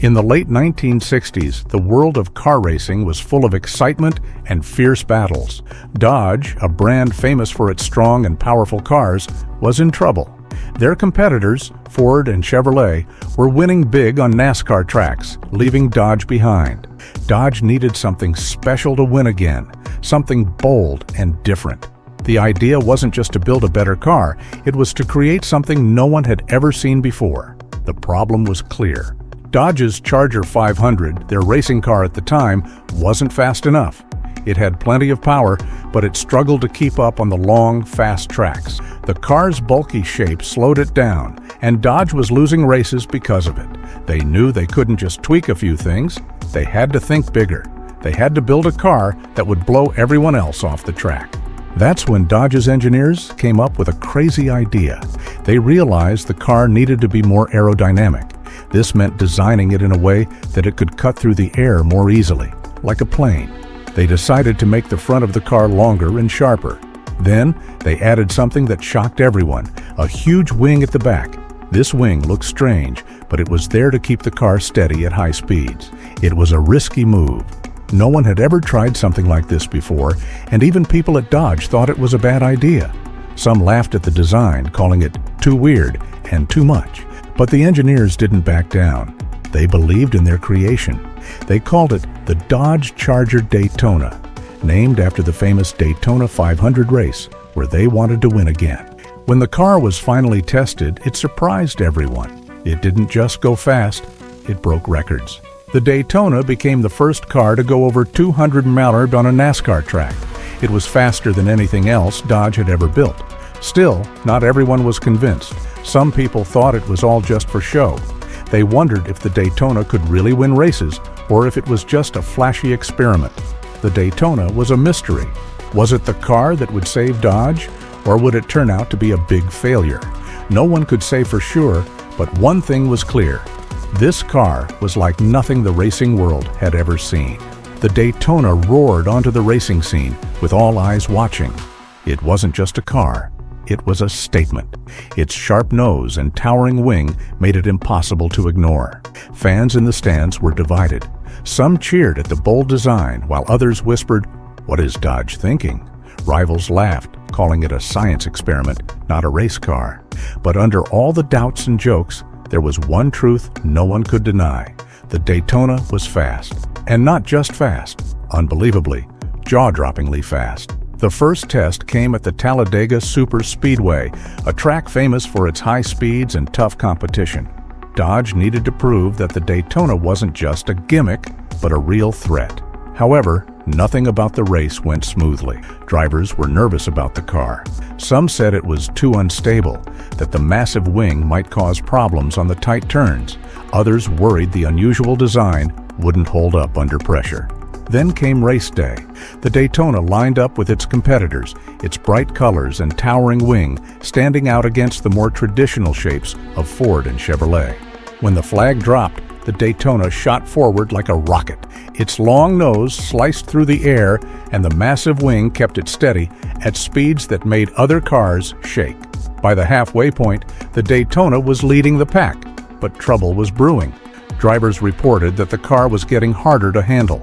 In the late 1960s, the world of car racing was full of excitement and fierce battles. Dodge, a brand famous for its strong and powerful cars, was in trouble. Their competitors, Ford and Chevrolet, were winning big on NASCAR tracks, leaving Dodge behind. Dodge needed something special to win again, something bold and different. The idea wasn't just to build a better car, it was to create something no one had ever seen before. The problem was clear. Dodge's Charger 500, their racing car at the time, wasn't fast enough. It had plenty of power, but it struggled to keep up on the long, fast tracks. The car's bulky shape slowed it down, and Dodge was losing races because of it. They knew they couldn't just tweak a few things. They had to think bigger. They had to build a car that would blow everyone else off the track. That's when Dodge's engineers came up with a crazy idea. They realized the car needed to be more aerodynamic. This meant designing it in a way that it could cut through the air more easily, like a plane. They decided to make the front of the car longer and sharper. Then, they added something that shocked everyone, a huge wing at the back. This wing looked strange, but it was there to keep the car steady at high speeds. It was a risky move. No one had ever tried something like this before, and even people at Dodge thought it was a bad idea. Some laughed at the design, calling it too weird and too much. But the engineers didn't back down. They believed in their creation. They called it the Dodge Charger Daytona, named after the famous Daytona 500 race, where they wanted to win again. When the car was finally tested, it surprised everyone. It didn't just go fast, it broke records. The Daytona became the first car to go over 200 mph on a NASCAR track. It was faster than anything else Dodge had ever built. Still, not everyone was convinced. Some people thought it was all just for show. They wondered if the Daytona could really win races, or if it was just a flashy experiment. The Daytona was a mystery. Was it the car that would save Dodge, or would it turn out to be a big failure? No one could say for sure, but one thing was clear. This car was like nothing the racing world had ever seen. The Daytona roared onto the racing scene, with all eyes watching. It wasn't just a car. It was a statement. Its sharp nose and towering wing made it impossible to ignore. Fans in the stands were divided. Some cheered at the bold design, while others whispered, "What is Dodge thinking?" Rivals laughed, calling it a science experiment, not a race car. But under all the doubts and jokes, there was one truth no one could deny. The Daytona was fast. And not just fast, unbelievably, jaw-droppingly fast. The first test came at the Talladega Super Speedway, a track famous for its high speeds and tough competition. Dodge needed to prove that the Daytona wasn't just a gimmick, but a real threat. However, nothing about the race went smoothly. Drivers were nervous about the car. Some said it was too unstable, that the massive wing might cause problems on the tight turns. Others worried the unusual design wouldn't hold up under pressure. Then came race day. The Daytona lined up with its competitors, its bright colors and towering wing standing out against the more traditional shapes of Ford and Chevrolet. When the flag dropped, the Daytona shot forward like a rocket. Its long nose sliced through the air, and the massive wing kept it steady at speeds that made other cars shake. By the halfway point, the Daytona was leading the pack, but trouble was brewing. Drivers reported that the car was getting harder to handle.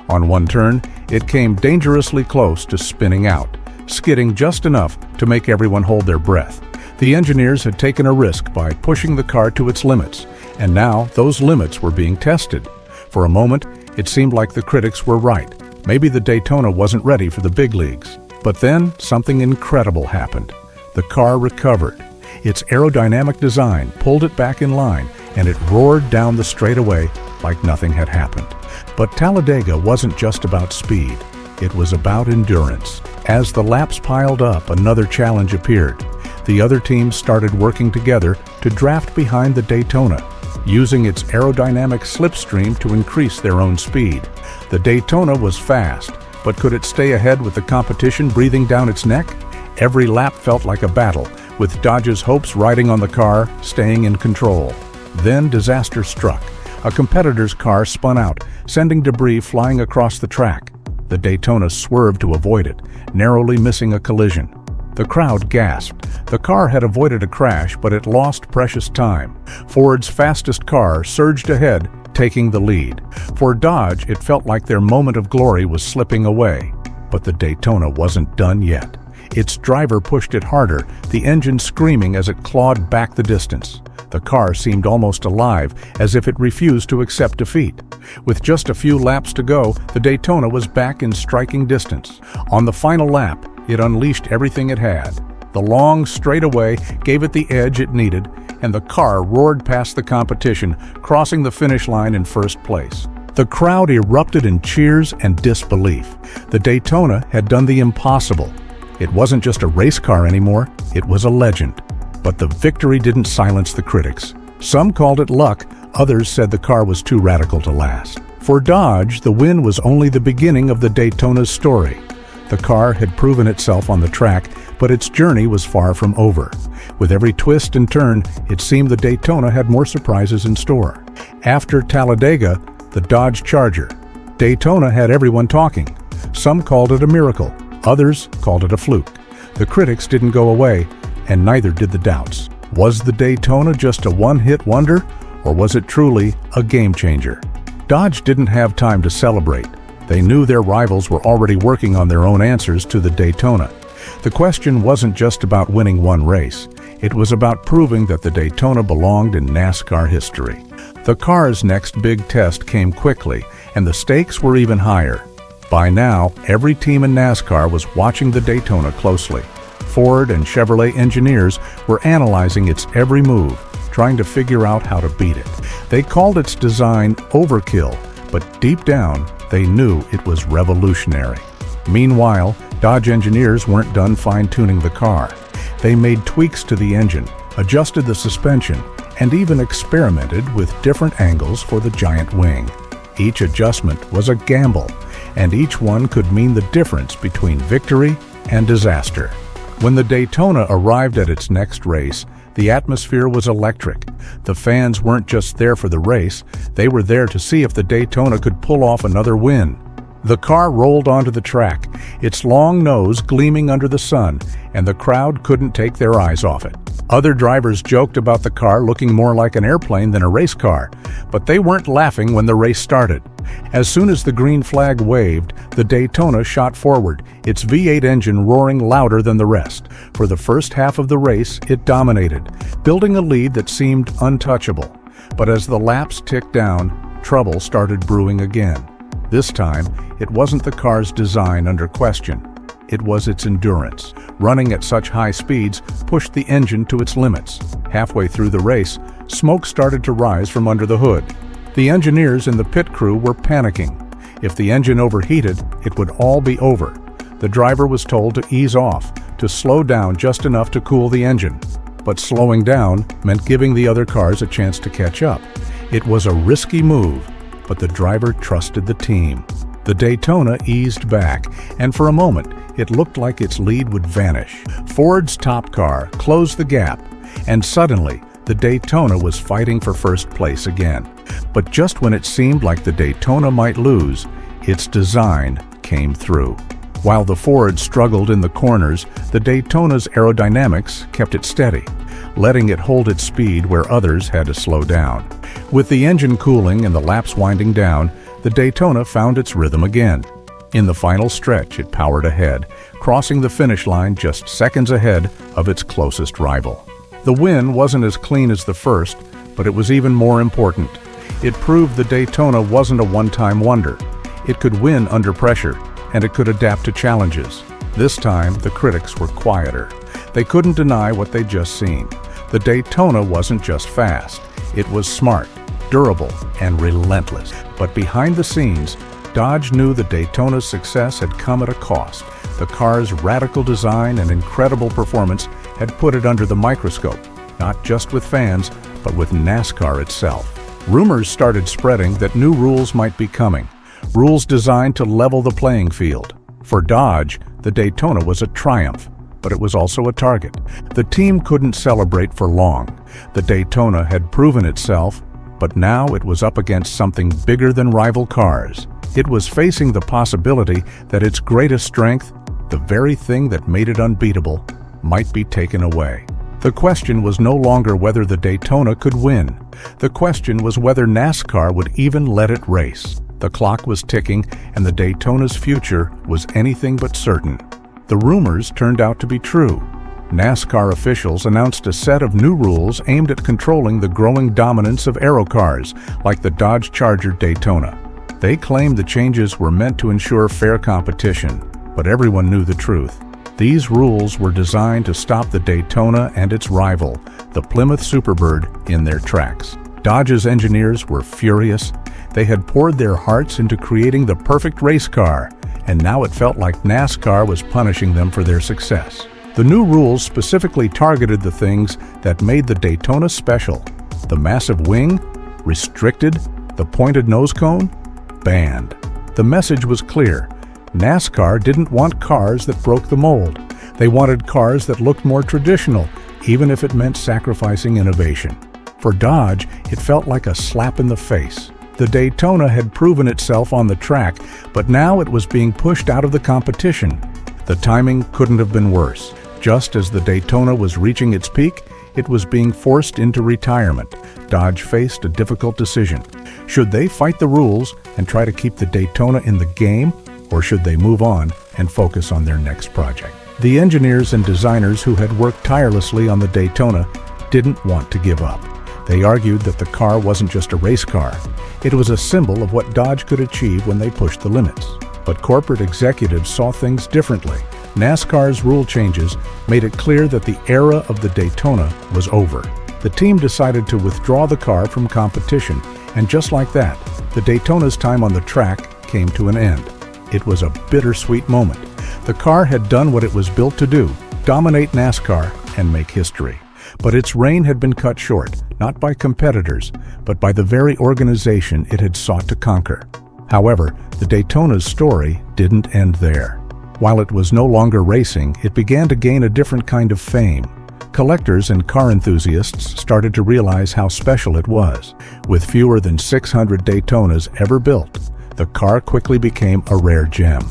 On one turn, it came dangerously close to spinning out, skidding just enough to make everyone hold their breath. The engineers had taken a risk by pushing the car to its limits, and now those limits were being tested. For a moment, it seemed like the critics were right. Maybe the Daytona wasn't ready for the big leagues. But then, something incredible happened. The car recovered. Its aerodynamic design pulled it back in line, and it roared down the straightaway like nothing had happened. But Talladega wasn't just about speed. It was about endurance. As the laps piled up, another challenge appeared. The other teams started working together to draft behind the Daytona, using its aerodynamic slipstream to increase their own speed. The Daytona was fast, but could it stay ahead with the competition breathing down its neck? Every lap felt like a battle, with Dodge's hopes riding on the car, staying in control. Then disaster struck. A competitor's car spun out, sending debris flying across the track. The Daytona swerved to avoid it, narrowly missing a collision. The crowd gasped. The car had avoided a crash, but it lost precious time. Ford's fastest car surged ahead, taking the lead. For Dodge, it felt like their moment of glory was slipping away. But the Daytona wasn't done yet. Its driver pushed it harder, the engine screaming as it clawed back the distance. The car seemed almost alive, as if it refused to accept defeat. With just a few laps to go, the Daytona was back in striking distance. On the final lap, it unleashed everything it had. The long straightaway gave it the edge it needed, and the car roared past the competition, crossing the finish line in first place. The crowd erupted in cheers and disbelief. The Daytona had done the impossible. It wasn't just a race car anymore, it was a legend. But the victory didn't silence the critics. Some called it luck, others said the car was too radical to last. For Dodge, the win was only the beginning of the Daytona's story. The car had proven itself on the track, but its journey was far from over. With every twist and turn, it seemed the Daytona had more surprises in store. After Talladega, the Dodge Charger Daytona had everyone talking. Some called it a miracle, others called it a fluke. The critics didn't go away, and neither did the doubts. Was the Daytona just a one-hit wonder, or was it truly a game-changer? Dodge didn't have time to celebrate. They knew their rivals were already working on their own answers to the Daytona. The question wasn't just about winning one race. It was about proving that the Daytona belonged in NASCAR history. The car's next big test came quickly, and the stakes were even higher. By now, every team in NASCAR was watching the Daytona closely. Ford and Chevrolet engineers were analyzing its every move, trying to figure out how to beat it. They called its design overkill, but deep down, they knew it was revolutionary. Meanwhile, Dodge engineers weren't done fine-tuning the car. They made tweaks to the engine, adjusted the suspension, and even experimented with different angles for the giant wing. Each adjustment was a gamble, and each one could mean the difference between victory and disaster. When the Daytona arrived at its next race, the atmosphere was electric. The fans weren't just there for the race, they were there to see if the Daytona could pull off another win. The car rolled onto the track, its long nose gleaming under the sun, and the crowd couldn't take their eyes off it. Other drivers joked about the car looking more like an airplane than a race car, but they weren't laughing when the race started. As soon as the green flag waved, the Daytona shot forward, its V8 engine roaring louder than the rest. For the first half of the race, it dominated, building a lead that seemed untouchable. But as the laps ticked down, trouble started brewing again. This time, it wasn't the car's design under question. It was its endurance. Running at such high speeds pushed the engine to its limits. Halfway through the race, smoke started to rise from under the hood. The engineers and the pit crew were panicking. If the engine overheated, it would all be over. The driver was told to ease off, to slow down just enough to cool the engine. But slowing down meant giving the other cars a chance to catch up. It was a risky move, but the driver trusted the team. The Daytona eased back, and for a moment, it looked like its lead would vanish. Ford's top car closed the gap, and suddenly, the Daytona was fighting for first place again. But just when it seemed like the Daytona might lose, its design came through. While the Ford struggled in the corners, the Daytona's aerodynamics kept it steady, letting it hold its speed where others had to slow down. With the engine cooling and the laps winding down, the Daytona found its rhythm again. In the final stretch, it powered ahead, crossing the finish line just seconds ahead of its closest rival. The win wasn't as clean as the first, but it was even more important. It proved the Daytona wasn't a one-time wonder. It could win under pressure, and it could adapt to challenges. This time, the critics were quieter. They couldn't deny what they'd just seen. The Daytona wasn't just fast. It was smart, durable, and relentless. But behind the scenes, Dodge knew the Daytona's success had come at a cost. The car's radical design and incredible performance had put it under the microscope, not just with fans, but with NASCAR itself. Rumors started spreading that new rules might be coming, rules designed to level the playing field. For Dodge, the Daytona was a triumph, but it was also a target. The team couldn't celebrate for long. The Daytona had proven itself, but now it was up against something bigger than rival cars. It was facing the possibility that its greatest strength, the very thing that made it unbeatable, might be taken away. The question was no longer whether the Daytona could win. The question was whether NASCAR would even let it race. The clock was ticking, and the Daytona's future was anything but certain. The rumors turned out to be true. NASCAR officials announced a set of new rules aimed at controlling the growing dominance of aero cars, like the Dodge Charger Daytona. They claimed the changes were meant to ensure fair competition, but everyone knew the truth. These rules were designed to stop the Daytona and its rival, the Plymouth Superbird, in their tracks. Dodge's engineers were furious. They had poured their hearts into creating the perfect race car, and now it felt like NASCAR was punishing them for their success. The new rules specifically targeted the things that made the Daytona special. The massive wing? Restricted. The pointed nose cone? Banned. The message was clear. NASCAR didn't want cars that broke the mold. They wanted cars that looked more traditional, even if it meant sacrificing innovation. For Dodge, it felt like a slap in the face. The Daytona had proven itself on the track, but now it was being pushed out of the competition. The timing couldn't have been worse. Just as the Daytona was reaching its peak, it was being forced into retirement. Dodge faced a difficult decision. Should they fight the rules and try to keep the Daytona in the game, or should they move on and focus on their next project? The engineers and designers who had worked tirelessly on the Daytona didn't want to give up. They argued that the car wasn't just a race car. It was a symbol of what Dodge could achieve when they pushed the limits. But corporate executives saw things differently. NASCAR's rule changes made it clear that the era of the Daytona was over. The team decided to withdraw the car from competition, and just like that, the Daytona's time on the track came to an end. It was a bittersweet moment. The car had done what it was built to do, dominate NASCAR and make history. But its reign had been cut short, not by competitors, but by the very organization it had sought to conquer. However, the Daytona's story didn't end there. While it was no longer racing, it began to gain a different kind of fame. Collectors and car enthusiasts started to realize how special it was. With fewer than 600 Daytonas ever built, the car quickly became a rare gem.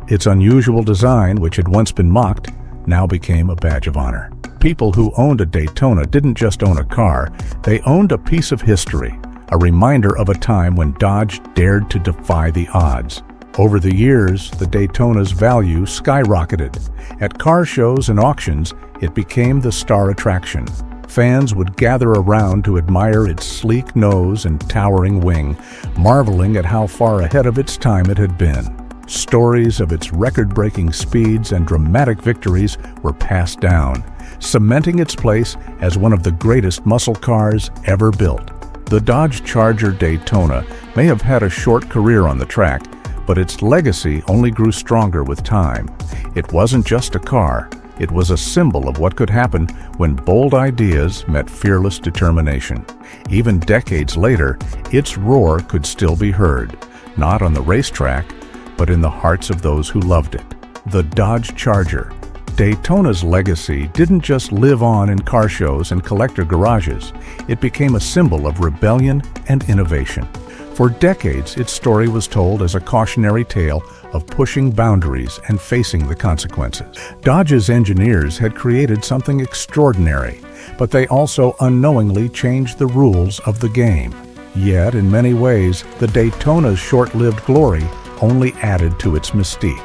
Its unusual design, which had once been mocked, now became a badge of honor. People who owned a Daytona didn't just own a car, they owned a piece of history, a reminder of a time when Dodge dared to defy the odds. Over the years, the Daytona's value skyrocketed. At car shows and auctions, it became the star attraction. Fans would gather around to admire its sleek nose and towering wing, marveling at how far ahead of its time it had been. Stories of its record-breaking speeds and dramatic victories were passed down, cementing its place as one of the greatest muscle cars ever built. The Dodge Charger Daytona may have had a short career on the track, but its legacy only grew stronger with time. It wasn't just a car, it was a symbol of what could happen when bold ideas met fearless determination. Even decades later, its roar could still be heard, not on the racetrack, but in the hearts of those who loved it. The Dodge Charger. Daytona's legacy didn't just live on in car shows and collector garages. It became a symbol of rebellion and innovation. For decades, its story was told as a cautionary tale of pushing boundaries and facing the consequences. Dodge's engineers had created something extraordinary, but they also unknowingly changed the rules of the game. Yet, in many ways, the Daytona's short-lived glory only added to its mystique.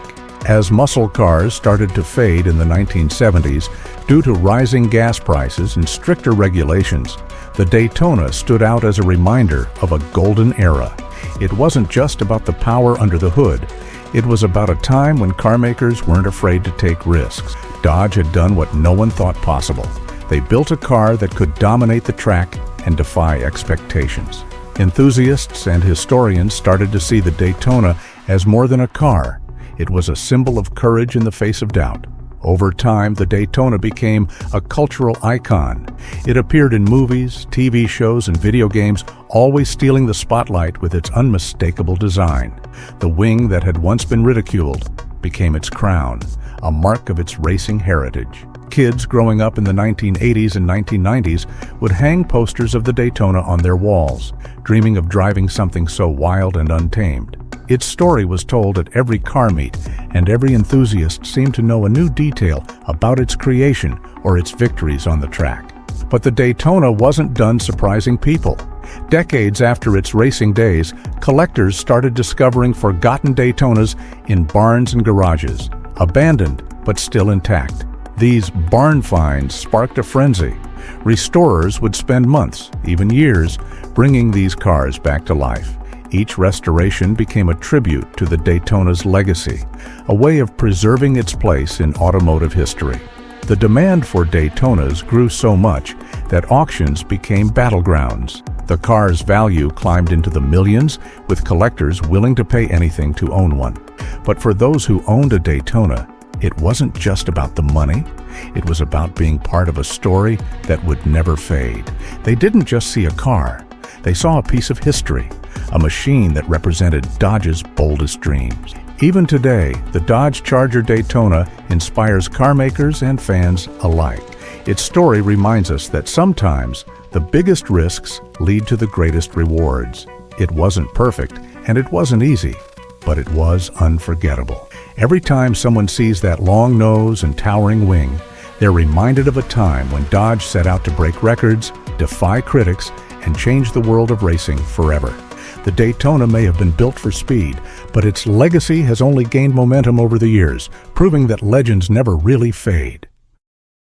As muscle cars started to fade in the 1970s due to rising gas prices and stricter regulations, the Daytona stood out as a reminder of a golden era. It wasn't just about the power under the hood. It was about a time when carmakers weren't afraid to take risks. Dodge had done what no one thought possible. They built a car that could dominate the track and defy expectations. Enthusiasts and historians started to see the Daytona as more than a car. It was a symbol of courage in the face of doubt. Over time, the Daytona became a cultural icon. It appeared in movies, TV shows, and video games, always stealing the spotlight with its unmistakable design. The wing that had once been ridiculed became its crown, a mark of its racing heritage. Kids growing up in the 1980s and 1990s would hang posters of the Daytona on their walls, dreaming of driving something so wild and untamed. Its story was told at every car meet, and every enthusiast seemed to know a new detail about its creation or its victories on the track. But the Daytona wasn't done surprising people. Decades after its racing days, collectors started discovering forgotten Daytonas in barns and garages, abandoned but still intact. These barn finds sparked a frenzy. Restorers would spend months, even years, bringing these cars back to life. Each restoration became a tribute to the Daytona's legacy, a way of preserving its place in automotive history. The demand for Daytonas grew so much that auctions became battlegrounds. The car's value climbed into the millions, with collectors willing to pay anything to own one. But for those who owned a Daytona, it wasn't just about the money. It was about being part of a story that would never fade. They didn't just see a car. They saw a piece of history, a machine that represented Dodge's boldest dreams. Even today, the Dodge Charger Daytona inspires car makers and fans alike. Its story reminds us that sometimes the biggest risks lead to the greatest rewards. It wasn't perfect, and it wasn't easy, but it was unforgettable. Every time someone sees that long nose and towering wing, they're reminded of a time when Dodge set out to break records, defy critics, and change the world of racing forever. The Daytona may have been built for speed, but its legacy has only gained momentum over the years, proving that legends never really fade.